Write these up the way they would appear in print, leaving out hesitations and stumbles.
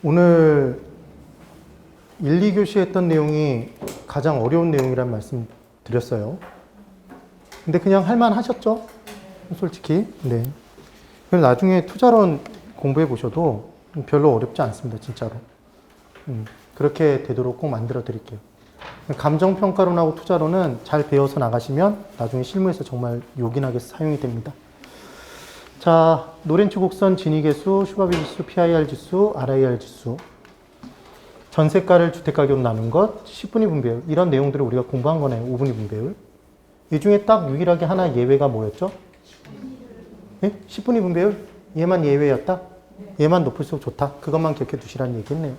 오늘 1, 2교시 했던 내용이 가장 어려운 내용이란 말씀 드렸어요. 근데 그냥 할만 하셨죠? 솔직히. 네. 그래서 나중에 투자론 공부해 보셔도 별로 어렵지 않습니다. 진짜로. 그렇게 되도록 꼭 만들어 드릴게요. 감정평가론하고 투자론은 잘 배워서 나가시면 나중에 실무에서 정말 요긴하게 사용이 됩니다. 자, 노렌츠 곡선 진위계수, 슈바비 지수, PIR 지수, RIR 지수, 전세가를 주택가격으로 나눈 것, 10분위 분배율, 이런 내용들을 우리가 공부한 거네요. 5분위 분배율. 이 중에 딱 유일하게 하나 예외가 뭐였죠? 네? 10분위 분배율? 얘만 예외였다? 얘만 높을수록 좋다. 그것만 기억해 두시라는 얘기겠네요.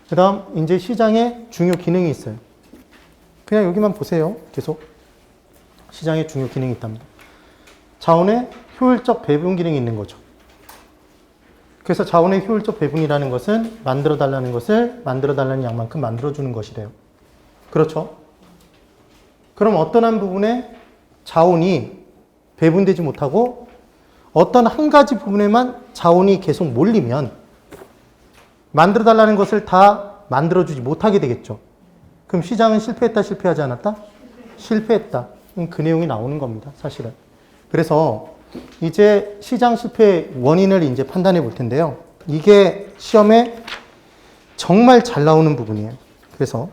그 다음 이제 시장에 중요 기능이 있어요. 그냥 여기만 보세요. 계속. 시장에 중요 기능이 있답니다. 자원의 효율적 배분 기능이 있는 거죠. 그래서 자원의 효율적 배분이라는 것은 만들어 달라는 것을 만들어 달라는 양만큼 만들어 주는 것이래요. 그렇죠? 그럼 어떤 한 부분에 자원이 배분되지 못하고 어떤 한 가지 부분에만 자원이 계속 몰리면 만들어 달라는 것을 다 만들어 주지 못하게 되겠죠. 그럼 시장은 실패했다, 실패하지 않았다? 실패했다. 그 내용이 나오는 겁니다, 사실은. 그래서 이제 시장 실패 원인을 이제 판단해 볼 텐데요. 이게 시험에 정말 잘 나오는 부분이에요. 그래서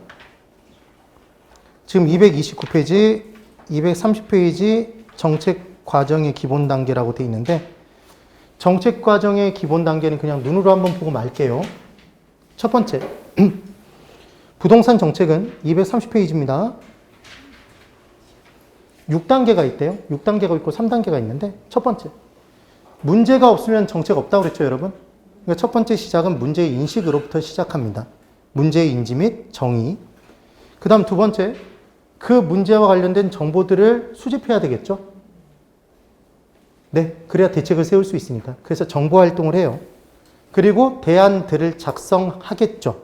지금 229페이지, 230페이지 정책 과정의 기본 단계라고 되어 있는데 정책 과정의 기본 단계는 그냥 눈으로 한번 보고 말게요. 첫 번째, 부동산 정책은 230페이지입니다. 6단계가 있대요. 6단계가 있고 3단계가 있는데 첫 번째, 문제가 없으면 정책 없다고 그랬죠, 여러분? 그러니까 첫 번째 시작은 문제의 인식으로부터 시작합니다. 문제의 인지 및 정의. 그 다음 두 번째, 그 문제와 관련된 정보들을 수집해야 되겠죠? 네, 그래야 대책을 세울 수 있으니까. 그래서 정보 활동을 해요. 그리고 대안들을 작성하겠죠.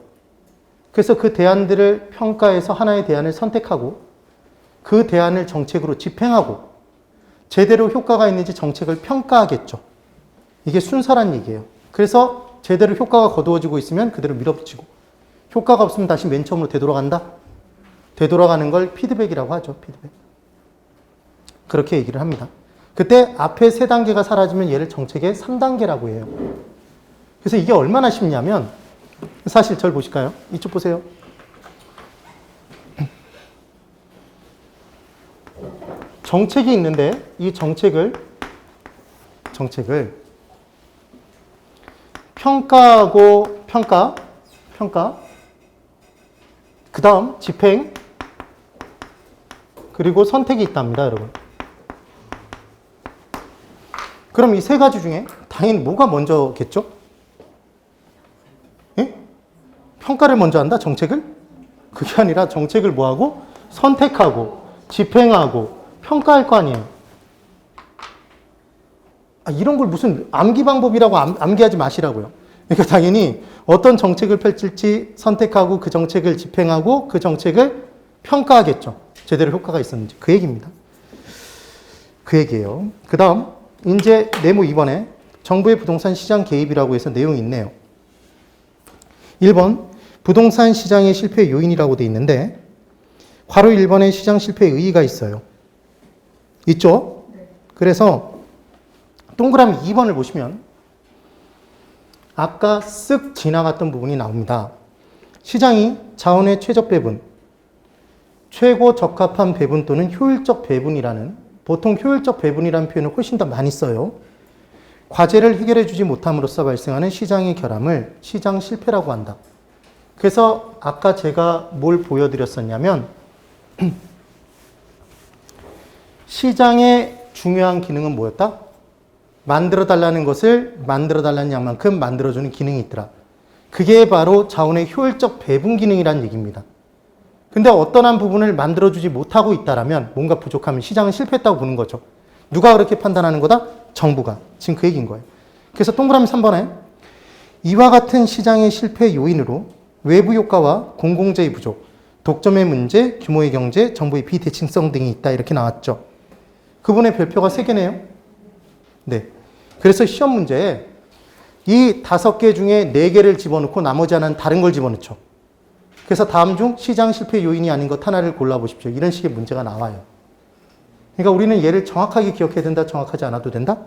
그래서 그 대안들을 평가해서 하나의 대안을 선택하고 그 대안을 정책으로 집행하고 제대로 효과가 있는지 정책을 평가하겠죠. 이게 순서란 얘기예요. 그래서 제대로 효과가 거두어지고 있으면 그대로 밀어붙이고 효과가 없으면 다시 맨 처음으로 되돌아간다. 되돌아가는 걸 피드백이라고 하죠. 피드백. 그렇게 얘기를 합니다. 그때 앞에 세 단계가 사라지면 얘를 정책의 3단계라고 해요. 그래서 이게 얼마나 쉽냐면 사실 절 보실까요? 이쪽 보세요. 정책이 있는데 이 정책을 평가하고 평가 그 다음 집행 그리고 선택이 있답니다, 여러분. 그럼 이 세 가지 중에 당연히 뭐가 먼저겠죠? 예? 평가를 먼저 한다, 정책을? 그게 아니라 정책을 뭐하고? 선택하고 집행하고 평가할 거 아니에요. 이런 걸 무슨 암기 방법이라고 암기하지 마시라고요. 그러니까 당연히 어떤 정책을 펼칠지 선택하고 그 정책을 집행하고 그 정책을 평가하겠죠. 제대로 효과가 있었는지. 그 얘기입니다. 그 얘기예요. 그 다음 이제 네모 2번에 정부의 부동산 시장 개입이라고 해서 내용이 있네요. 1번 부동산 시장의 실패 요인이라고 돼 있는데 괄호 1번에 시장 실패의 의의가 있어요. 있죠? 그래서 동그라미 2번을 보시면 아까 쓱 지나갔던 부분이 나옵니다. 시장이 자원의 최적 배분, 최고 적합한 배분 또는 효율적 배분이라는 보통 효율적 배분이라는 표현을 훨씬 더 많이 써요. 과제를 해결해 주지 못함으로써 발생하는 시장의 결함을 시장 실패라고 한다. 그래서 아까 제가 뭘 보여드렸었냐면 시장의 중요한 기능은 뭐였다? 만들어달라는 것을 만들어달라는 양만큼 만들어주는 기능이 있더라. 그게 바로 자원의 효율적 배분 기능이라는 얘기입니다. 근데 어떤 한 부분을 만들어주지 못하고 있다라면 뭔가 부족하면 시장은 실패했다고 보는 거죠. 누가 그렇게 판단하는 거다? 정부가. 지금 그 얘기인 거예요. 그래서 동그라미 3번에 이와 같은 시장의 실패 요인으로 외부 효과와 공공재의 부족, 독점의 문제, 규모의 경제, 정부의 비대칭성 등이 있다. 이렇게 나왔죠. 그분의 별표가 3개네요. 네. 그래서 시험 문제에 이 5개 중에 4개를 집어넣고 나머지 하나는 다른 걸 집어넣죠. 그래서 다음 중 시장 실패 요인이 아닌 것 하나를 골라보십시오. 이런 식의 문제가 나와요. 그러니까 우리는 얘를 정확하게 기억해야 된다, 정확하지 않아도 된다?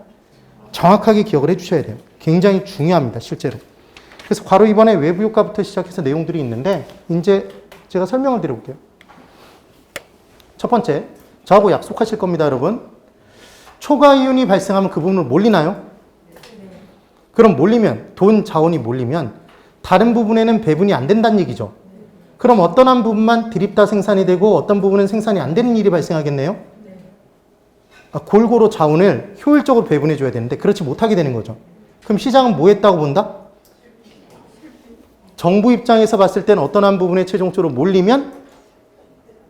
정확하게 기억을 해주셔야 돼요. 굉장히 중요합니다, 실제로. 그래서 괄호 2번에 외부 효과부터 시작해서 내용들이 있는데 이제 제가 설명을 드려볼게요. 첫 번째, 저하고 약속하실 겁니다, 여러분. 초과 이윤이 발생하면 그 부분을 몰리나요? 그럼 몰리면, 돈, 자원이 몰리면 다른 부분에는 배분이 안 된다는 얘기죠. 그럼 어떤 한 부분만 드립다 생산이 되고 어떤 부분은 생산이 안 되는 일이 발생하겠네요? 골고루 자원을 효율적으로 배분해 줘야 되는데 그렇지 못하게 되는 거죠. 그럼 시장은 뭐 했다고 본다? 정부 입장에서 봤을 때는 어떤 한 부분에 최종적으로 몰리면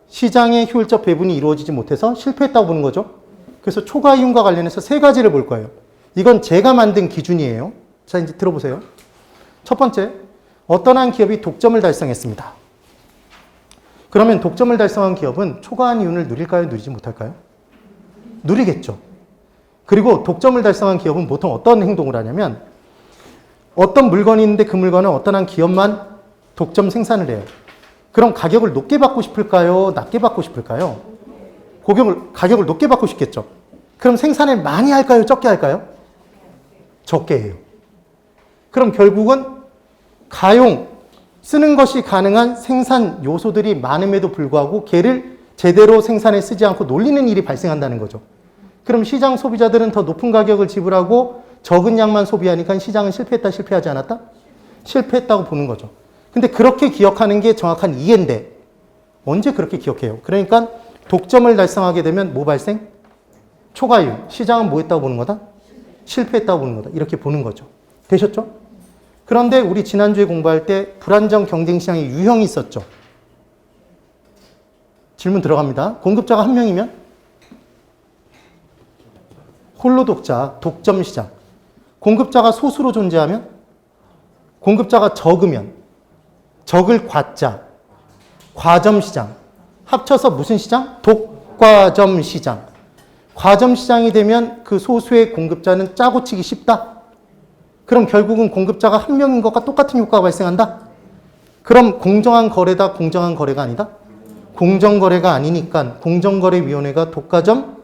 시장의 효율적 배분이 이루어지지 못해서 실패했다고 보는 거죠. 그래서 초과 이윤과 관련해서 3가지를 볼 거예요. 이건 제가 만든 기준이에요. 자, 이제 들어보세요. 첫 번째, 어떤 한 기업이 독점을 달성했습니다. 그러면 독점을 달성한 기업은 초과한 이윤을 누릴까요? 누리지 못할까요? 누리겠죠. 그리고 독점을 달성한 기업은 보통 어떤 행동을 하냐면 어떤 물건이 있는데 그 물건은 어떤 한 기업만 독점 생산을 해요. 그럼 가격을 높게 받고 싶을까요? 낮게 받고 싶을까요? 가격을 높게 받고 싶겠죠. 그럼 생산을 많이 할까요? 적게 할까요? 적게 해요. 그럼 결국은 쓰는 것이 가능한 생산 요소들이 많음에도 불구하고 걔를 제대로 생산에 쓰지 않고 놀리는 일이 발생한다는 거죠. 그럼 시장 소비자들은 더 높은 가격을 지불하고 적은 양만 소비하니까 시장은 실패했다, 실패하지 않았다? 실패했다고 보는 거죠. 근데 그렇게 기억하는 게 정확한 이해인데 언제 그렇게 기억해요? 그러니까 독점을 달성하게 되면 뭐 발생? 초과이윤. 시장은 뭐 했다고 보는 거다? 실패했다고 보는 거다. 이렇게 보는 거죠. 되셨죠? 그런데 우리 지난주에 공부할 때 불안정 경쟁시장의 유형이 있었죠. 질문 들어갑니다. 공급자가 한 명이면? 홀로 독자, 독점 시장. 공급자가 소수로 존재하면? 공급자가 적으면? 적을 과자, 과점 시장. 합쳐서 무슨 시장? 독과점 시장. 과점 시장이 되면 그 소수의 공급자는 짜고 치기 쉽다. 그럼 결국은 공급자가 한 명인 것과 똑같은 효과가 발생한다. 그럼 공정한 거래다, 공정한 거래가 아니다? 공정거래가 아니니까 공정거래위원회가 독과점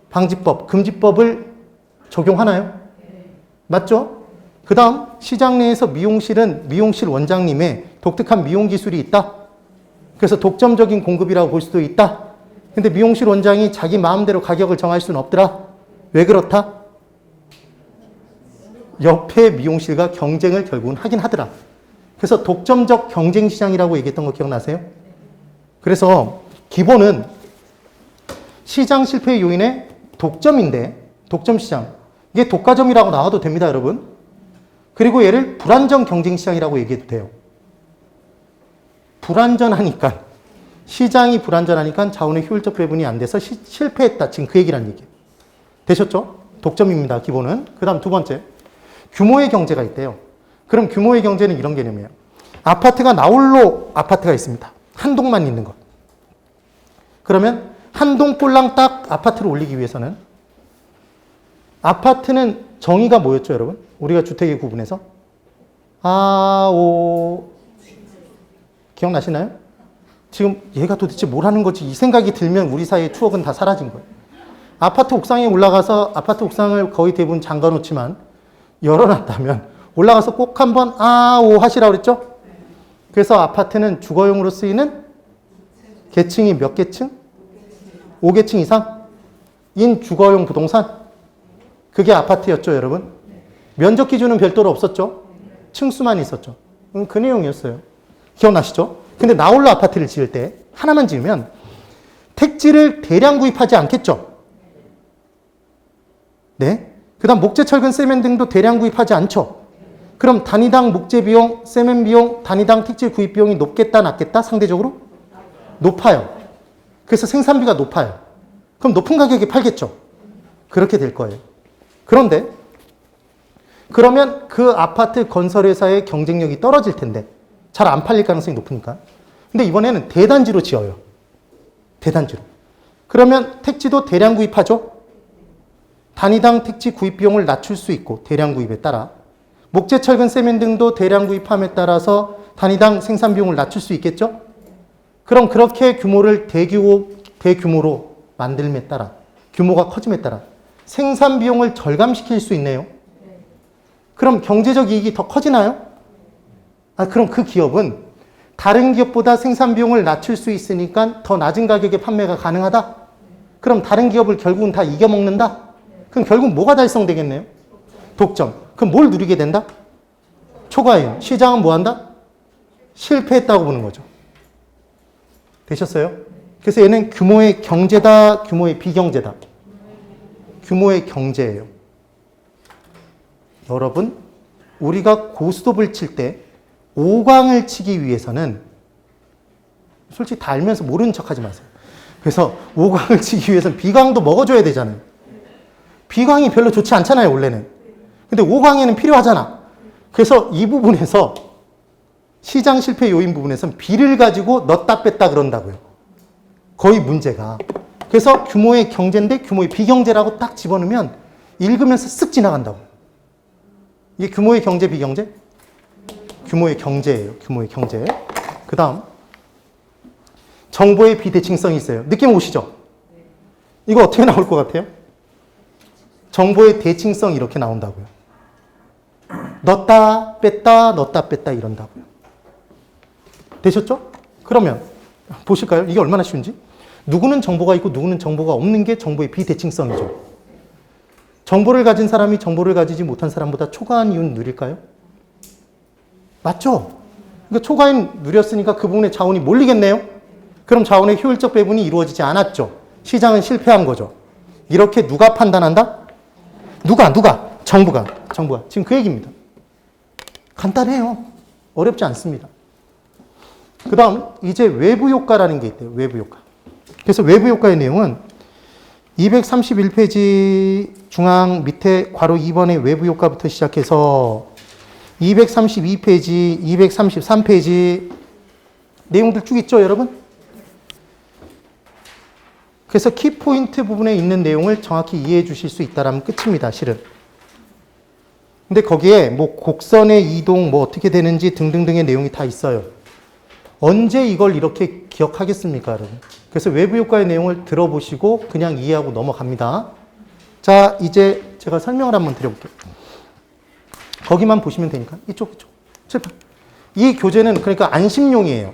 방지법, 금지법을 적용하나요? 맞죠? 그 다음 시장 내에서 미용실 원장님의 독특한 미용 기술이 있다. 그래서 독점적인 공급이라고 볼 수도 있다. 근데 미용실 원장이 자기 마음대로 가격을 정할 수는 없더라. 왜 그렇다? 옆에 미용실과 경쟁을 결국은 하긴 하더라. 그래서 독점적 경쟁 시장이라고 얘기했던 거 기억나세요? 그래서 기본은 시장 실패 요인의 독점인데 독점 시장. 이게 독과점이라고 나와도 됩니다, 여러분. 그리고 얘를 불안정 경쟁 시장이라고 얘기해도 돼요. 불안전하니까 시장이 불안전하니까 자원의 효율적 배분이 안 돼서 실패했다. 지금 그 얘기란 얘기예요. 되셨죠? 독점입니다, 기본은. 그 다음 두 번째. 규모의 경제가 있대요. 그럼 규모의 경제는 이런 개념이에요. 아파트가 나홀로 아파트가 있습니다. 한 동만 있는 것. 그러면 한 동꼴랑 딱 아파트를 올리기 위해서는 아파트는 정의가 뭐였죠, 여러분? 우리가 주택에 구분해서 기억나시나요? 지금 얘가 도대체 뭘 하는 거지? 이 생각이 들면 우리 사이의 추억은 다 사라진 거예요. 아파트 옥상에 올라가서 아파트 옥상을 거의 대부분 잠가 놓지만 열어놨다면 올라가서 꼭 한번 하시라고 그랬죠? 그래서 아파트는 주거용으로 쓰이는 계층이 몇 계층? 5계층 이상인 주거용 부동산. 그게 아파트였죠, 여러분. 면적 기준은 별도로 없었죠. 층수만 있었죠. 그 내용이었어요. 기억나시죠? 근데 나홀로 아파트를 지을 때 하나만 지으면 택지를 대량 구입하지 않겠죠. 네. 그 다음 목재, 철근, 세멘 등도 대량 구입하지 않죠. 그럼 단위당 목재 비용, 세멘 비용, 단위당 택지 구입 비용이 높겠다, 낮겠다? 상대적으로? 높아요. 그래서 생산비가 높아요. 그럼 높은 가격에 팔겠죠. 그렇게 될 거예요. 그런데 그러면 그 아파트 건설회사의 경쟁력이 떨어질 텐데 잘 안 팔릴 가능성이 높으니까. 근데 이번에는 대단지로 지어요. 대단지로. 그러면 택지도 대량 구입하죠. 단위당 택지 구입 비용을 낮출 수 있고 대량 구입에 따라 목재, 철근, 세면 등도 대량 구입함에 따라서 단위당 생산 비용을 낮출 수 있겠죠? 그럼 그렇게 규모를 대규모로 만들m에 따라 규모가 커짐에 따라 생산 비용을 절감시킬 수 있네요. 그럼 경제적 이익이 더 커지나요? 그럼 그 기업은 다른 기업보다 생산 비용을 낮출 수 있으니까 더 낮은 가격에 판매가 가능하다? 그럼 다른 기업을 결국은 다 이겨먹는다? 그럼 결국 뭐가 달성되겠네요? 독점. 그럼 뭘 누리게 된다? 초과이윤. 시장은 뭐 한다? 실패했다고 보는 거죠. 되셨어요? 그래서 얘는 규모의 경제다, 규모의 비경제다. 규모의 경제예요. 여러분, 우리가 고스톱을 칠 때 5강을 치기 위해서는 솔직히 다 알면서 모르는 척 하지 마세요. 그래서 5강을 치기 위해서는 B강도 먹어줘야 되잖아요. B강이 별로 좋지 않잖아요, 원래는. 근데 5강에는 필요하잖아. 그래서 이 부분에서 시장 실패 요인 부분에서는 B를 가지고 넣었다 뺐다 그런다고요. 거의 문제가. 그래서 규모의 경제인데 규모의 비경제라고 딱 집어넣으면 읽으면서 쓱 지나간다고. 이게 규모의 경제, 비경제? 규모의 경제예요. 규모의 경제. 그 다음 정보의 비대칭성이 있어요. 느낌 오시죠? 이거 어떻게 나올 것 같아요? 정보의 대칭성이 이렇게 나온다고요. 넣었다 뺐다 넣었다 뺐다 이런다고요. 되셨죠? 그러면 보실까요? 이게 얼마나 쉬운지? 누구는 정보가 있고 누구는 정보가 없는 게 정보의 비대칭성이죠. 정보를 가진 사람이 정보를 가지지 못한 사람보다 초과한 이윤 누릴까요? 맞죠? 그러니까 초과인 누렸으니까 그 부분에 자원이 몰리겠네요? 그럼 자원의 효율적 배분이 이루어지지 않았죠. 시장은 실패한 거죠. 이렇게 누가 판단한다? 누가? 정부가. 지금 그 얘기입니다. 간단해요. 어렵지 않습니다. 그 다음 이제 외부 효과라는 게 있대요. 외부 효과. 그래서 외부 효과의 내용은 231페이지 중앙 밑에 괄호 2번의 외부 효과부터 시작해서 232페이지, 233페이지 내용들 쭉 있죠, 여러분? 그래서 키포인트 부분에 있는 내용을 정확히 이해해 주실 수 있다라면 끝입니다, 실은. 근데 거기에 뭐 곡선의 이동, 뭐 어떻게 되는지 등등등의 내용이 다 있어요. 언제 이걸 이렇게 기억하겠습니까, 여러분? 그래서 외부 효과의 내용을 들어보시고 그냥 이해하고 넘어갑니다. 자, 이제 제가 설명을 한번 드려볼게요. 거기만 보시면 되니까. 이쪽. 칠판. 이 교재는 그러니까 안심용이에요.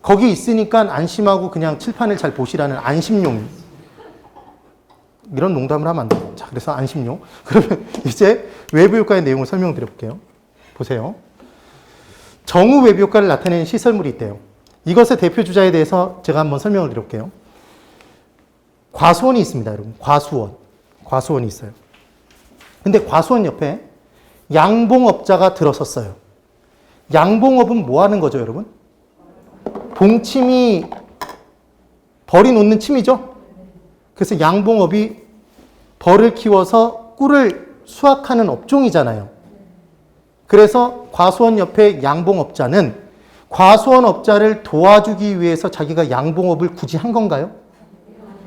거기 있으니까 안심하고 그냥 칠판을 잘 보시라는 안심용. 이런 농담을 하면 안 돼요. 자, 그래서 안심용. 그러면 이제 외부 효과의 내용을 설명드려볼게요. 보세요. 정우 외부 효과를 나타내는 시설물이 있대요. 이것의 대표 주자에 대해서 제가 한번 설명을 드릴게요. 과수원이 있습니다, 여러분. 과수원이 있어요. 근데 과수원 옆에 양봉업자가 들어섰어요. 양봉업은 뭐 하는 거죠, 여러분? 봉침이 벌이 놓는 침이죠? 그래서 양봉업이 벌을 키워서 꿀을 수확하는 업종이잖아요. 그래서 과수원 옆에 양봉업자는 과수원업자를 도와주기 위해서 자기가 양봉업을 굳이 한 건가요?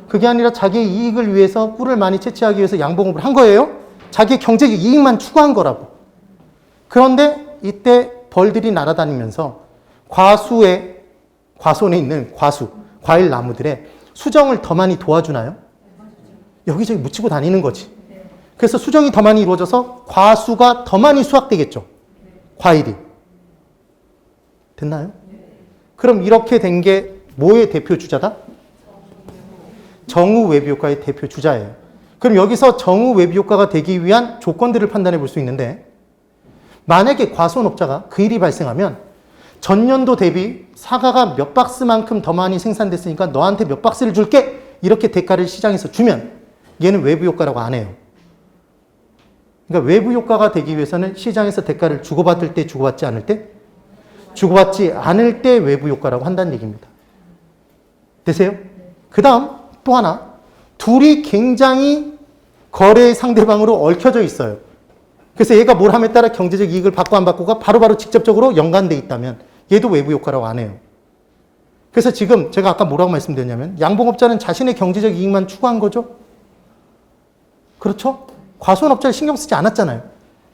그게 아니라 자기의 이익을 위해서 꿀을 많이 채취하기 위해서 양봉업을 한 거예요? 자기의 경제적 이익만 추구한 거라고. 그런데 이때 벌들이 날아다니면서 과수원에 있는 과일 나무들의 수정을 더 많이 도와주나요? 여기저기 묻히고 다니는 거지. 그래서 수정이 더 많이 이루어져서 과수가 더 많이 수확되겠죠. 과일이. 됐나요? 그럼 이렇게 된 게 뭐의 대표 주자다? 정우 외부 효과의 대표 주자예요. 그럼 여기서 정우 외부 효과가 되기 위한 조건들을 판단해 볼 수 있는데, 만약에 과수원업자가 그 일이 발생하면 전년도 대비 사과가 몇 박스만큼 더 많이 생산됐으니까 너한테 몇 박스를 줄게, 이렇게 대가를 시장에서 주면 얘는 외부 효과라고 안 해요. 그러니까 외부 효과가 되기 위해서는 시장에서 대가를 주고받을 때, 주고받지 않을 때, 주고받지 않을 때 외부 효과라고 한다는 얘기입니다. 되세요? 그 다음 또 하나, 둘이 굉장히 거래의 상대방으로 얽혀져 있어요. 그래서 얘가 뭘 함에 따라 경제적 이익을 받고 안 받고가 바로바로 직접적으로 연관돼 있다면 얘도 외부 효과라고 안 해요. 그래서 지금 제가 아까 뭐라고 말씀드렸냐면 양봉업자는 자신의 경제적 이익만 추구한 거죠. 그렇죠? 과수원업자를 신경 쓰지 않았잖아요.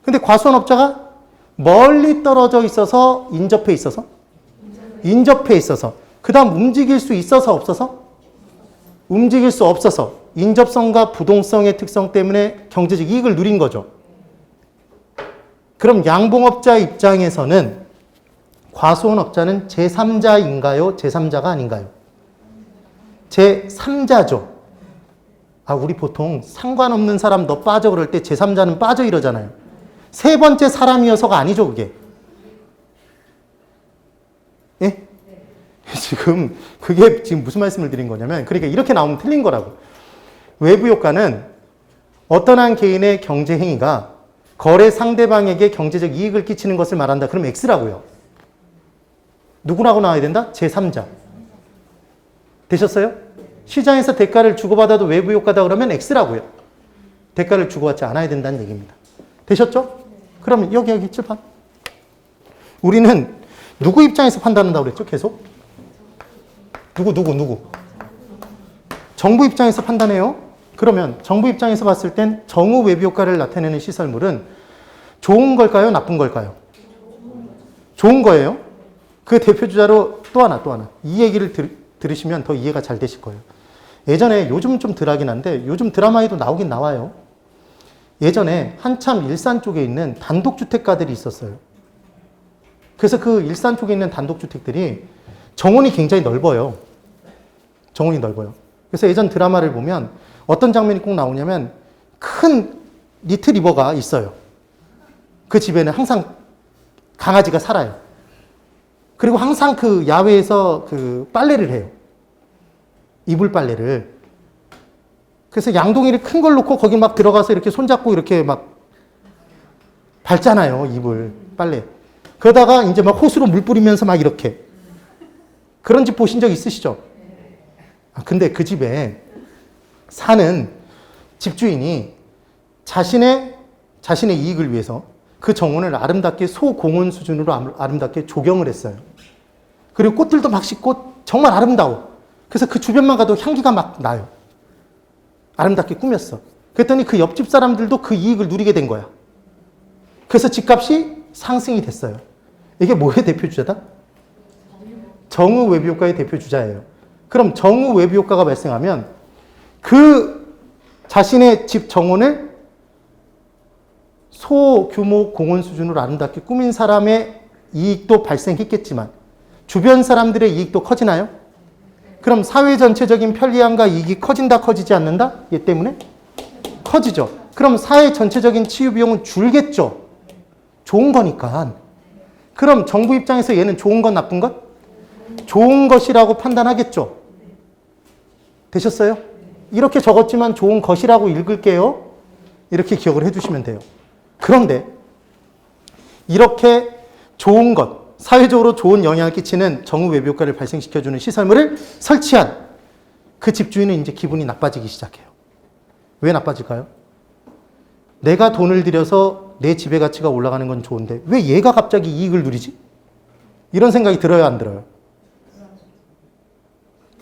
근데 과수원업자가 멀리 떨어져 있어서 인접해 있어서? 인접해 있어서. 그 다음 움직일 수 있어서 없어서? 움직일 수 없어서. 인접성과 부동성의 특성 때문에 경제적 이익을 누린 거죠. 그럼 양봉업자 입장에서는 과수원업자는 제3자인가요? 제3자가 아닌가요? 제3자죠. 우리 보통 상관없는 사람 너 빠져 그럴 때 제3자는 빠져 이러잖아요. 세 번째 사람이어서가 아니죠, 그게. 예? 지금 그게 지금 무슨 말씀을 드린 거냐면, 그러니까 이렇게 나오면 틀린 거라고. 외부 효과는 어떤 한 개인의 경제 행위가 거래 상대방에게 경제적 이익을 끼치는 것을 말한다. 그럼 X라고요. 누구라고 나와야 된다? 제3자. 되셨어요? 시장에서 대가를 주고받아도 외부 효과다 그러면 X라고요. 대가를 주고받지 않아야 된다는 얘기입니다. 되셨죠? 그러면 여기 7번. 우리는 누구 입장에서 판단한다고 그랬죠? 계속? 누구? 정부 입장에서 판단해요. 그러면 정부 입장에서 봤을 땐 정후 외부 효과를 나타내는 시설물은 좋은 걸까요? 나쁜 걸까요? 좋은 거예요. 그 대표주자로 또 하나. 이 얘기를 들으시면 더 이해가 잘 되실 거예요. 예전에, 요즘 좀 덜하긴 한데 요즘 드라마에도 나오긴 나와요. 예전에 한참 일산 쪽에 있는 단독주택가들이 있었어요. 그래서 그 일산 쪽에 있는 단독주택들이 정원이 굉장히 넓어요. 그래서 예전 드라마를 보면 어떤 장면이 꼭 나오냐면 큰 리트리버가 있어요. 그 집에는 항상 강아지가 살아요. 그리고 항상 그 야외에서 그 빨래를 해요. 이불 빨래를. 그래서 양동이를 큰 걸 놓고 거기 막 들어가서 이렇게 손잡고 이렇게 막 밟잖아요. 이불 빨래. 그러다가 이제 막 호수로 물 뿌리면서 막 이렇게. 그런 집 보신 적 있으시죠? 근데 그 집에 사는 집주인이 자신의 이익을 위해서 그 정원을 아름답게 소공원 수준으로 아름답게 조경을 했어요. 그리고 꽃들도 막 심고 정말 아름다워. 그래서 그 주변만 가도 향기가 막 나요. 아름답게 꾸몄어. 그랬더니 그 옆집 사람들도 그 이익을 누리게 된 거야. 그래서 집값이 상승이 됐어요. 이게 뭐의 대표주자다? 정후 외부 효과의 대표주자예요. 그럼 정후 외부 효과가 발생하면 그 자신의 집 정원을 소규모 공원 수준으로 아름답게 꾸민 사람의 이익도 발생했겠지만 주변 사람들의 이익도 커지나요? 그럼 사회 전체적인 편리함과 이익이 커진다, 커지지 않는다? 얘 때문에? 커지죠. 그럼 사회 전체적인 치유 비용은 줄겠죠. 좋은 거니까. 그럼 정부 입장에서 얘는 좋은 것, 나쁜 것? 좋은 것이라고 판단하겠죠. 되셨어요? 이렇게 적었지만 좋은 것이라고 읽을게요. 이렇게 기억을 해두시면 돼요. 그런데 이렇게 좋은 것, 사회적으로 좋은 영향을 끼치는 정후 외부 효과를 발생시켜주는 시설물을 설치한 그 집주인은 이제 기분이 나빠지기 시작해요. 왜 나빠질까요? 내가 돈을 들여서 내 집의 가치가 올라가는 건 좋은데 왜 얘가 갑자기 이익을 누리지? 이런 생각이 들어요, 안 들어요?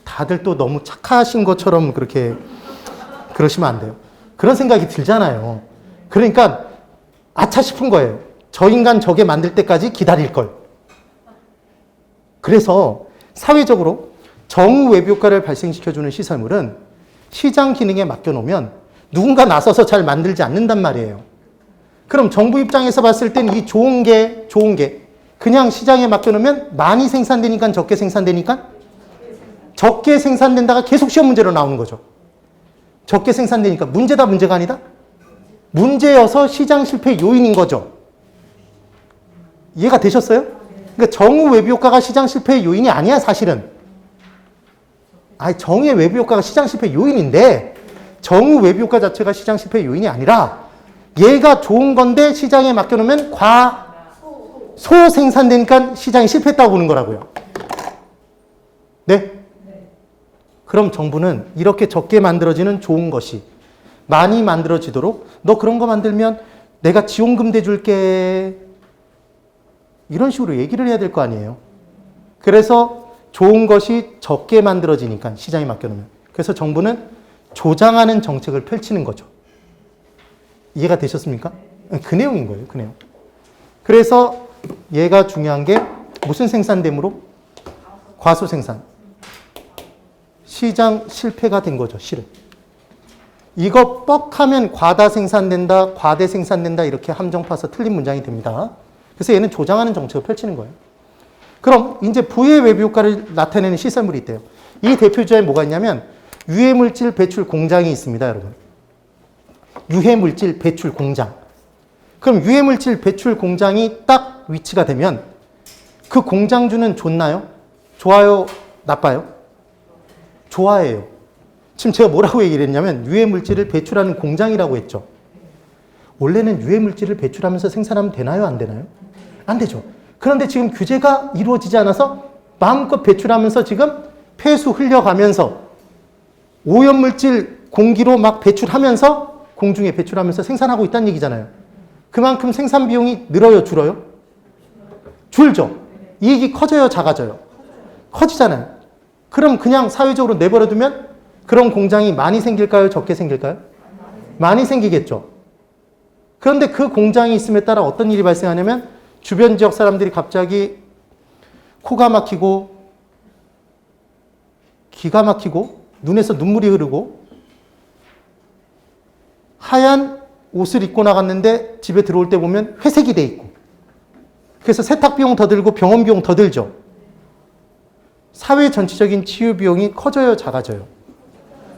다들 또 너무 착하신 것처럼 그렇게 그러시면 안 돼요. 그런 생각이 들잖아요. 그러니까 아차 싶은 거예요. 저 인간 저게 만들 때까지 기다릴 걸. 그래서 사회적으로 정후 외부 효과를 발생시켜주는 시설물은 시장 기능에 맡겨놓으면 누군가 나서서 잘 만들지 않는단 말이에요. 그럼 정부 입장에서 봤을 땐 이 좋은 게 그냥 시장에 맡겨놓으면 많이 생산되니까 적게 생산되니까 적게 생산된다가 계속 시험 문제로 나오는 거죠. 적게 생산되니까 문제다, 문제가 아니다? 문제여서 시장 실패 요인인 거죠. 이해가 되셨어요? 그러니까 정후 외부 효과가 시장 실패의 요인이 아니야, 사실은. 정의 외부 효과가 시장 실패 요인인데 정후 외부 효과 자체가 시장 실패 요인이 아니라 얘가 좋은 건데 시장에 맡겨놓으면 소생산되니까 시장이 실패했다고 보는 거라고요. 네? 그럼 정부는 이렇게 적게 만들어지는 좋은 것이 많이 만들어지도록 너 그런 거 만들면 내가 지원금 대줄게. 이런 식으로 얘기를 해야 될 거 아니에요. 그래서 좋은 것이 적게 만들어지니까 시장에 맡겨놓으면. 그래서 정부는 조장하는 정책을 펼치는 거죠. 이해가 되셨습니까? 그 내용인 거예요. 그 내용. 그래서 얘가 중요한 게 무슨 생산됨으로? 과소생산. 시장 실패가 된 거죠. 실은. 이거 뻑하면 과다 생산된다, 과대 생산된다 이렇게 함정 파서 틀린 문장이 됩니다. 그래서 얘는 조장하는 정책을 펼치는 거예요. 그럼 이제 부의 외부 효과를 나타내는 시설물이 있대요. 이 대표주자에 뭐가 있냐면 유해물질 배출 공장이 있습니다, 여러분. 유해물질 배출 공장. 그럼 유해물질 배출 공장이 딱 위치가 되면 그 공장주는 좋나요? 좋아요? 나빠요? 좋아해요. 지금 제가 뭐라고 얘기를 했냐면 유해물질을 배출하는 공장이라고 했죠. 원래는 유해물질을 배출하면서 생산하면 되나요? 안 되나요? 안 되죠. 그런데 지금 규제가 이루어지지 않아서 마음껏 배출하면서 지금 폐수 흘려가면서 오염물질 공기로 막 배출하면서 공중에 배출하면서 생산하고 있다는 얘기잖아요. 그만큼 생산 비용이 늘어요? 줄어요? 줄죠. 이익이 커져요? 작아져요? 커지잖아요. 그럼 그냥 사회적으로 내버려두면 그런 공장이 많이 생길까요? 적게 생길까요? 많이 생기겠죠. 그런데 그 공장이 있음에 따라 어떤 일이 발생하냐면 주변 지역 사람들이 갑자기 코가 막히고 기가 막히고 눈에서 눈물이 흐르고 하얀 옷을 입고 나갔는데 집에 들어올 때 보면 회색이 돼 있고 그래서 세탁 비용 더 들고 병원 비용 더 들죠. 사회 전체적인 치유 비용이 커져요? 작아져요?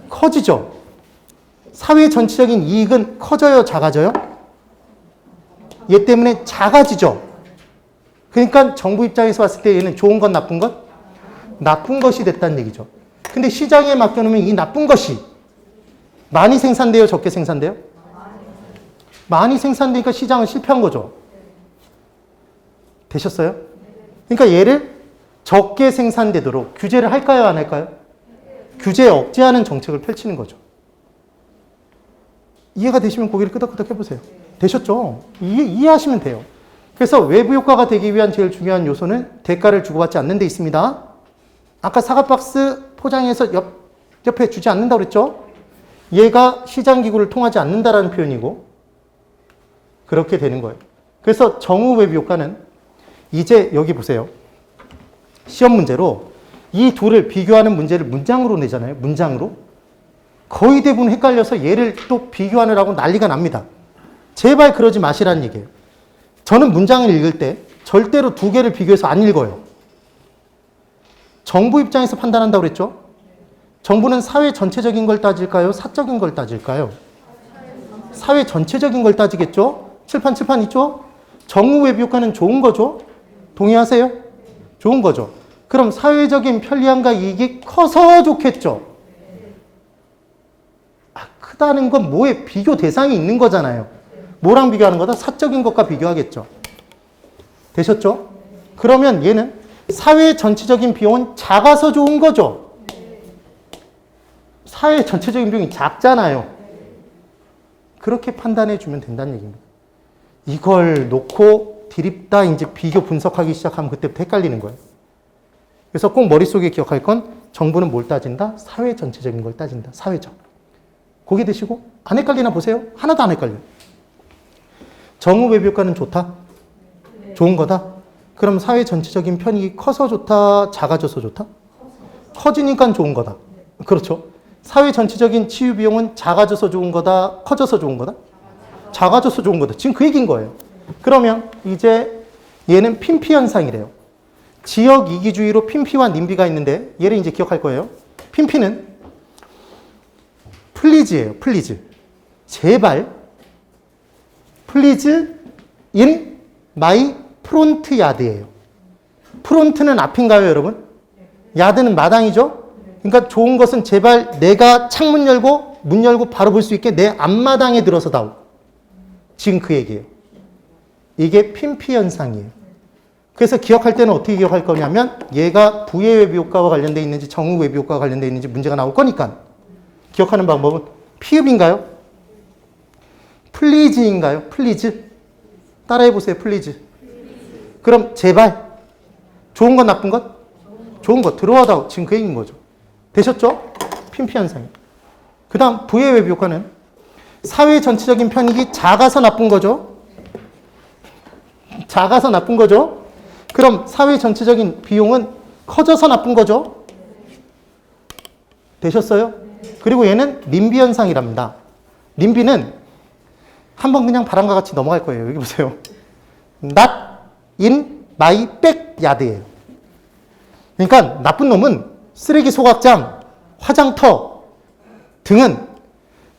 커지죠. 사회 전체적인 이익은 커져요? 작아져요? 얘 때문에 작아지죠. 그러니까 정부 입장에서 봤을 때 얘는 좋은 것 나쁜 것? 나쁜 것이 됐다는 얘기죠. 근데 시장에 맡겨놓으면 이 나쁜 것이 많이 생산돼요? 적게 생산돼요? 많이 생산되니까 시장은 실패한 거죠. 되셨어요? 그러니까 얘를 적게 생산되도록 규제를 할까요? 안 할까요? 규제 억제하는 정책을 펼치는 거죠. 이해가 되시면 고개를 끄덕끄덕 해보세요. 되셨죠? 이해하시면 돼요. 그래서 외부 효과가 되기 위한 제일 중요한 요소는 대가를 주고받지 않는 데 있습니다. 아까 사과박스 포장해서 옆에 주지 않는다고 그랬죠? 얘가 시장기구를 통하지 않는다라는 표현이고 그렇게 되는 거예요. 그래서 정우 외부 효과는 이제 여기 보세요. 시험 문제로 이 둘을 비교하는 문제를 문장으로 내잖아요. 문장으로. 거의 대부분 헷갈려서 얘를 또 비교하느라고 난리가 납니다. 제발 그러지 마시라는 얘기예요. 저는 문장을 읽을 때 절대로 두 개를 비교해서 안 읽어요. 정부 입장에서 판단한다고 그랬죠? 정부는 사회 전체적인 걸 따질까요? 사적인 걸 따질까요? 사회 전체적인 걸 따지겠죠? 칠판 있죠? 정우 외부 효과는 좋은 거죠? 동의하세요? 좋은 거죠. 그럼 사회적인 편리함과 이익이 커서 좋겠죠? 크다는 건 뭐에 비교 대상이 있는 거잖아요. 뭐랑 비교하는 거다? 사적인 것과 비교하겠죠. 되셨죠? 그러면 얘는 사회 전체적인 비용은 작아서 좋은 거죠. 사회 전체적인 비용이 작잖아요. 그렇게 판단해 주면 된다는 얘기입니다. 이걸 놓고 드립다 이제 비교 분석하기 시작하면 그때부터 헷갈리는 거예요. 그래서 꼭 머릿속에 기억할 건 정부는 뭘 따진다? 사회 전체적인 걸 따진다. 사회적. 고개 드시고 안 헷갈리나 보세요. 하나도 안 헷갈려요. 정우 외부 효과는 좋다? 좋은 거다? 그럼 사회 전체적인 편익이 커서 좋다? 작아져서 좋다? 커지니까 좋은 거다. 그렇죠. 사회 전체적인 치유 비용은 작아져서 좋은 거다? 커져서 좋은 거다? 작아져서 좋은 거다. 지금 그 얘기인 거예요. 그러면 이제 얘는 핀피 현상이래요. 지역 이기주의로 핀피와 님비가 있는데 얘를 이제 기억할 거예요. 핀피는 플리즈예요. 플리즈. 제발 플리즈 인 마이 프론트 야드예요. 프론트는 앞인가요, 여러분? 야드는 마당이죠? 그러니까 좋은 것은 제발 내가 창문 열고 문 열고 바로 볼 수 있게 내 앞마당에 들어서 다오. 지금 그 얘기예요. 이게 핀피 현상이에요. 그래서 기억할 때는 어떻게 기억할 거냐면 얘가 부의 외부 효과와 관련되어 있는지 정우 외부 효과와 관련되어 있는지 문제가 나올 거니까 기억하는 방법은 피읍인가요? 플리즈인가요? 플리즈? 따라해보세요. 플리즈. 그럼 제발 좋은 것 나쁜 것? 좋은 것 들어와다오. 지금 그 얘기인 거죠. 되셨죠? 핀피 현상이. 그 다음 부의 외부 효과는 사회 전체적인 편익이 작아서 나쁜 거죠. 작아서 나쁜 거죠. 그럼 사회 전체적인 비용은 커져서 나쁜 거죠. 되셨어요? 그리고 얘는 님비 현상이랍니다. 님비는 한번 그냥 바람과 같이 넘어갈 거예요. 여기 보세요. Not in my backyard예요. 그러니까 나쁜 놈은 쓰레기 소각장, 화장터 등은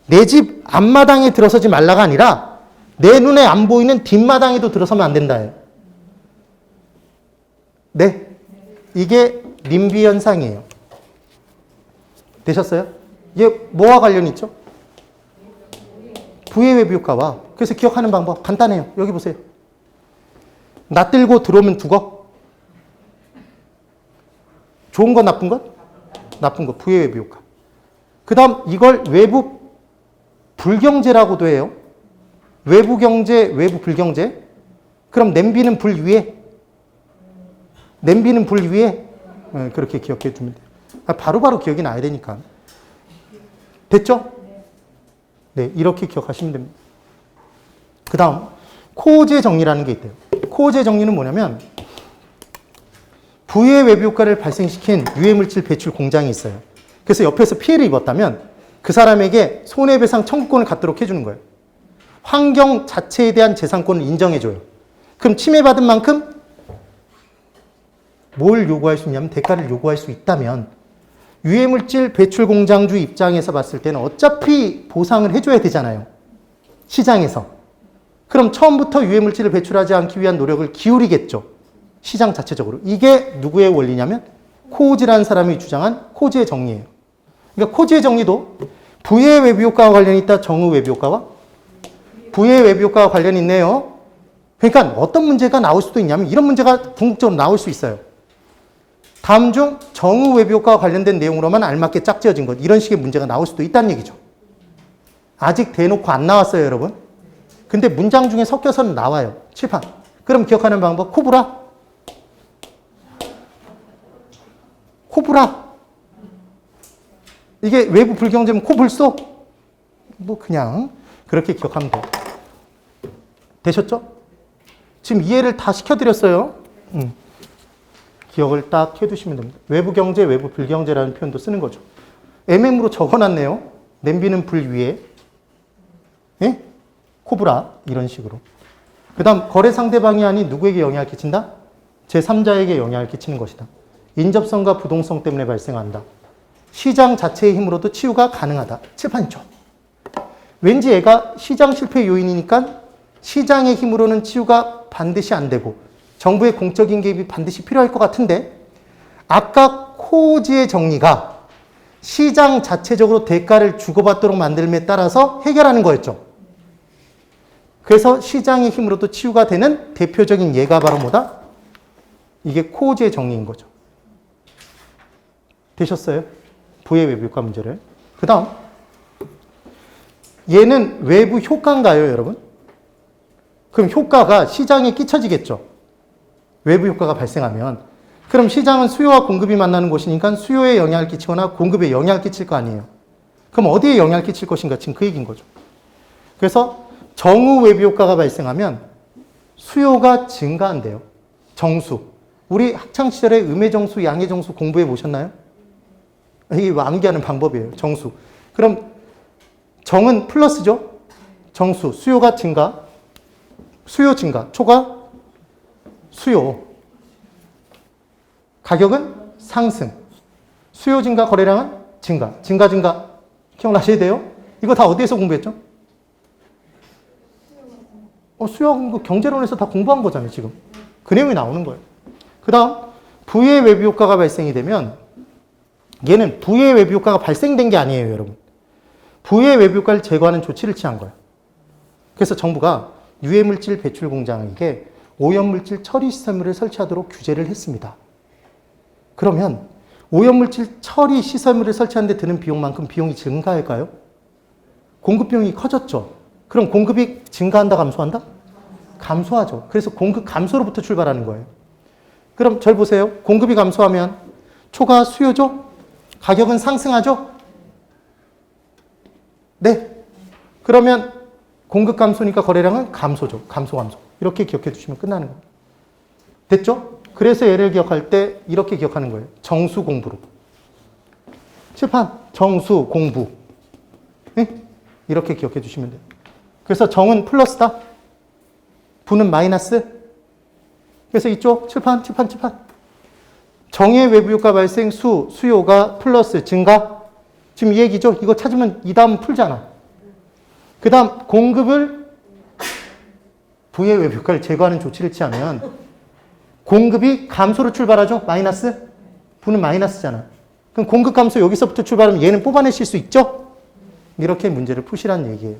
내 집 앞마당에 들어서지 말라가 아니라 내 눈에 안 보이는 뒷마당에도 들어서면 안 된다예요. 네. 이게 님비 현상이에요. 되셨어요? 이게 뭐와 관련이 있죠? 부의 외부 효과와. 그래서 기억하는 방법 간단해요. 여기 보세요. 낯들고 들어오면 죽어. 좋은 건 나쁜 것? 나쁜 것. 부의 외부 효과. 그 다음 이걸 외부 불경제라고도 해요. 외부 경제, 외부 불경제. 그럼 냄비는 불 위에. 냄비는 불 위에. 네, 그렇게 기억해 주면 돼요. 바로바로 기억이 나야 되니까. 됐죠? 네, 이렇게 기억하시면 됩니다. 그 다음 코제 정리라는 게 있대요. 코제 정리는 뭐냐면 부의 외부 효과를 발생시킨 유해물질 배출 공장이 있어요. 그래서 옆에서 피해를 입었다면 그 사람에게 손해배상 청구권을 갖도록 해주는 거예요. 환경 자체에 대한 재산권을 인정해줘요. 그럼 침해받은 만큼 뭘 요구할 수 있냐면 대가를 요구할 수 있다면 유해물질 배출 공장주 입장에서 봤을 때는 어차피 보상을 해줘야 되잖아요. 시장에서. 그럼 처음부터 유해물질을 배출하지 않기 위한 노력을 기울이겠죠. 시장 자체적으로. 이게 누구의 원리냐면 코우지라는 사람이 주장한 코지의 정리예요. 그러니까 코지의 정리도 부의 외부 효과와 관련이 있다. 정의 외부 효과와 부의 외부 효과와 관련이 있네요. 그러니까 어떤 문제가 나올 수도 있냐면 이런 문제가 궁극적으로 나올 수 있어요. 다음 중 정의 외부 효과와 관련된 내용으로만 알맞게 짝지어진 것. 이런 식의 문제가 나올 수도 있다는 얘기죠. 아직 대놓고 안 나왔어요, 여러분. 근데 문장 중에 섞여서는 나와요. 칠판. 그럼 기억하는 방법. 코브라. 코브라. 이게 외부 불경제면 코불소? 뭐 그냥 그렇게 기억하면 돼요. 되셨죠? 지금 이해를 다 시켜드렸어요. 기억을 딱 해두시면 됩니다. 외부 경제, 외부 불경제라는 표현도 쓰는 거죠. MM으로 적어놨네요. 냄비는 불 위에. 예? 코브라. 이런 식으로. 그 다음 거래 상대방이 아닌 누구에게 영향을 끼친다? 제3자에게 영향을 끼치는 것이다. 인접성과 부동성 때문에 발생한다. 시장 자체의 힘으로도 치유가 가능하다. 칠판 있죠. 왠지 얘가 시장 실패 요인이니까 시장의 힘으로는 치유가 반드시 안 되고 정부의 공적인 개입이 반드시 필요할 것 같은데 아까 코지의 정리가 시장 자체적으로 대가를 주고받도록 만들음에 따라서 해결하는 거였죠. 그래서 시장의 힘으로도 치유가 되는 대표적인 예가 바로 뭐다? 이게 코지의 정리인 거죠. 되셨어요? 부의 외부 효과 문제를. 그 다음 얘는 외부 효과인가요, 여러분? 그럼 효과가 시장에 끼쳐지겠죠. 외부 효과가 발생하면. 그럼 시장은 수요와 공급이 만나는 곳이니까 수요에 영향을 끼치거나 공급에 영향을 끼칠 거 아니에요. 그럼 어디에 영향을 끼칠 것인가? 지금 그 얘기인 거죠. 그래서 정후 외부 효과가 발생하면 수요가 증가한대요. 정수. 우리 학창시절에 음해정수, 양해정수 공부해 보셨나요? 이게 암기하는 방법이에요. 정수. 그럼 정은 플러스죠. 정수. 수요가 증가. 수요 증가. 초가 수요. 가격은 상승. 수요 증가, 거래량은 증가. 증가, 증가. 기억나셔야 돼요? 이거 다 어디에서 공부했죠? 수요 공부 경제론에서 다 공부한 거잖아요, 지금. 그 내용이 나오는 거예요. 그 다음, 부의 외부 효과가 발생이 되면 얘는 부의 외부 효과가 발생된 게 아니에요, 여러분. 부의 외부 효과를 제거하는 조치를 취한 거예요. 그래서 정부가 유해물질 배출 공장에게 오염물질 처리 시설물을 설치하도록 규제를 했습니다. 그러면 오염물질 처리 시설물을 설치하는 데 드는 비용만큼 비용이 증가할까요? 공급 비용이 커졌죠. 그럼 공급이 증가한다, 감소한다? 감소하죠. 그래서 공급 감소로부터 출발하는 거예요. 그럼 절 보세요. 공급이 감소하면 초가 수요죠? 가격은 상승하죠? 네. 그러면 공급 감소니까 거래량은 감소죠. 감소. 이렇게 기억해 두시면 끝나는 겁니다. 됐죠? 그래서 얘를 기억할 때 이렇게 기억하는 거예요. 정수 공부로. 칠판 정수 공부. 네? 이렇게 기억해 주시면 돼요. 그래서 정은 플러스다. 부는 마이너스. 그래서 이쪽 칠판. 정의 외부효과 발생 수요가 플러스 증가. 지금 이 얘기죠? 이거 찾으면 이 다음 풀잖아. 그 다음 공급을 부의 외부효과를 제거하는 조치를 취하면 공급이 감소로 출발하죠? 마이너스. 부는 마이너스잖아. 그럼 공급 감소 여기서부터 출발하면 얘는 뽑아내실 수 있죠? 이렇게 문제를 푸시라는 얘기예요.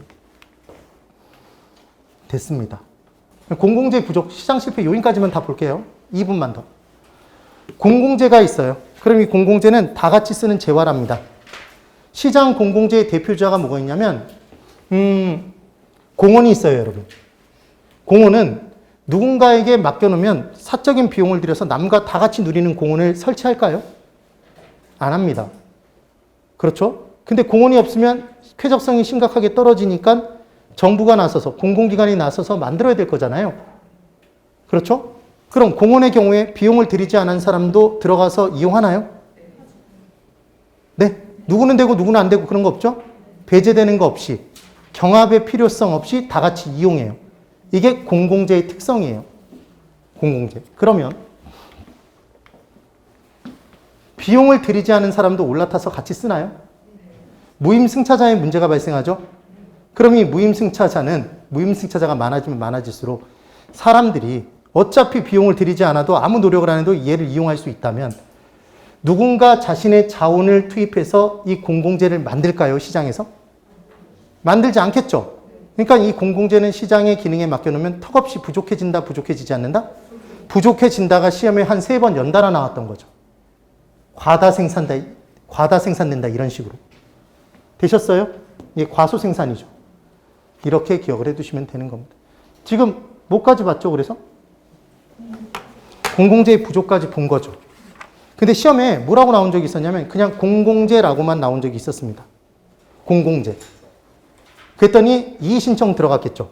됐습니다. 공공재 부족, 시장 실패 요인까지만 다 볼게요. 2분만 더. 공공재가 있어요. 그럼 이 공공재는 다 같이 쓰는 재화랍니다. 시장 공공재의 대표주자가 뭐가 있냐면 공원이 있어요, 여러분. 공원은 누군가에게 맡겨놓으면 사적인 비용을 들여서 남과 다 같이 누리는 공원을 설치할까요? 안 합니다. 그렇죠? 근데 공원이 없으면 쾌적성이 심각하게 떨어지니까 정부가 나서서, 공공기관이 나서서 만들어야 될 거잖아요. 그렇죠? 그럼 공원의 경우에 비용을 들이지 않은 사람도 들어가서 이용하나요? 네. 누구는 되고 누구는 안 되고 그런 거 없죠? 배제되는 거 없이, 경합의 필요성 없이 다 같이 이용해요. 이게 공공재의 특성이에요. 공공재. 그러면 비용을 들이지 않은 사람도 올라타서 같이 쓰나요? 무임승차자의 문제가 발생하죠? 그럼 이 무임승차자가 많아지면 많아질수록 사람들이 어차피 비용을 들이지 않아도 아무 노력을 안 해도 얘를 이용할 수 있다면 누군가 자신의 자원을 투입해서 이 공공재를 만들까요? 시장에서? 만들지 않겠죠? 그러니까 이 공공재는 시장의 기능에 맡겨놓으면 턱없이 부족해진다, 부족해지지 않는다? 부족해진다가 시험에 한 3번 연달아 나왔던 거죠. 과다 생산된다 이런 식으로. 되셨어요? 이게 과소생산이죠. 이렇게 기억을 해두시면 되는 겁니다. 지금 뭐까지 봤죠? 그래서? 공공재의 부족까지 본 거죠. 근데 시험에 뭐라고 나온 적이 있었냐면 그냥 공공재라고만 나온 적이 있었습니다. 공공재. 그랬더니 이의신청 들어갔겠죠.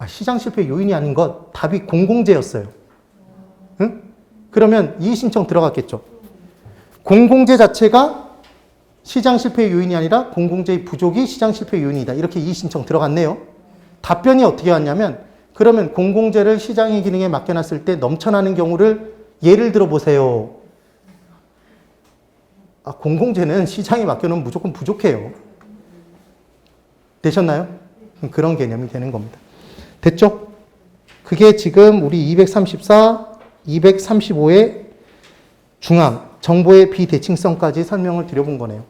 시장 실패 요인이 아닌 것 답이 공공재였어요. 응? 그러면 이의신청 들어갔겠죠. 공공재 자체가 시장 실패 요인이 아니라 공공재의 부족이 시장 실패 요인이다. 이렇게 이의신청 들어갔네요. 답변이 어떻게 왔냐면 그러면 공공재를 시장의 기능에 맡겨놨을 때 넘쳐나는 경우를 예를 들어 보세요. 공공재는 시장에 맡겨놓으면 무조건 부족해요. 되셨나요? 그런 개념이 되는 겁니다. 됐죠? 그게 지금 우리 234, 235의 중앙, 정보의 비대칭성까지 설명을 드려본 거네요.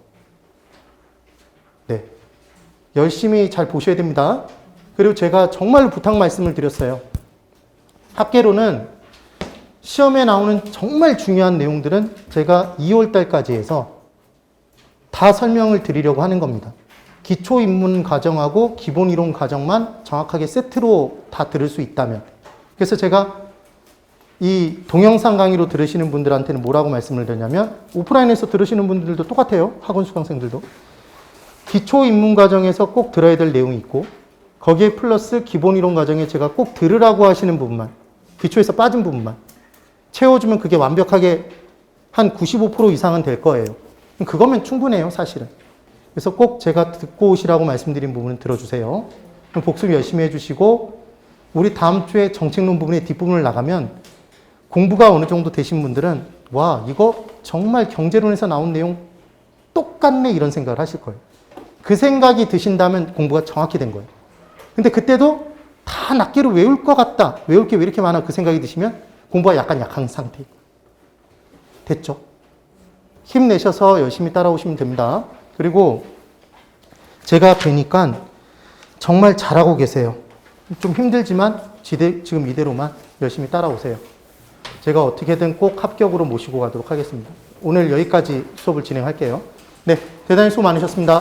네. 열심히 잘 보셔야 됩니다. 그리고 제가 정말 부탁 말씀을 드렸어요. 학계로는 시험에 나오는 정말 중요한 내용들은 제가 2월 달까지 해서 다 설명을 드리려고 하는 겁니다. 기초입문 과정하고 기본이론 과정만 정확하게 세트로 다 들을 수 있다면. 그래서 제가 이 동영상 강의로 들으시는 분들한테는 뭐라고 말씀을 드렸냐면 오프라인에서 들으시는 분들도 똑같아요. 학원 수강생들도. 기초입문 과정에서 꼭 들어야 될 내용이 있고 거기에 플러스 기본이론 과정에 제가 꼭 들으라고 하시는 부분만, 기초에서 빠진 부분만 채워주면 그게 완벽하게 한 95% 이상은 될 거예요. 그거면 충분해요, 사실은. 그래서 꼭 제가 듣고 오시라고 말씀드린 부분은 들어주세요. 그럼 복습 열심히 해주시고 우리 다음 주에 정책론 부분의 뒷부분을 나가면 공부가 어느 정도 되신 분들은 와, 이거 정말 경제론에서 나온 내용 똑같네 이런 생각을 하실 거예요. 그 생각이 드신다면 공부가 정확히 된 거예요. 근데 그때도 다 낱개로 외울 것 같다. 외울 게 왜 이렇게 많아? 그 생각이 드시면 공부가 약간 약한 상태. 됐죠? 힘내셔서 열심히 따라오시면 됩니다. 그리고 제가 뵈니까 정말 잘하고 계세요. 좀 힘들지만 지금 이대로만 열심히 따라오세요. 제가 어떻게든 꼭 합격으로 모시고 가도록 하겠습니다. 오늘 여기까지 수업을 진행할게요. 네, 대단히 수고 많으셨습니다.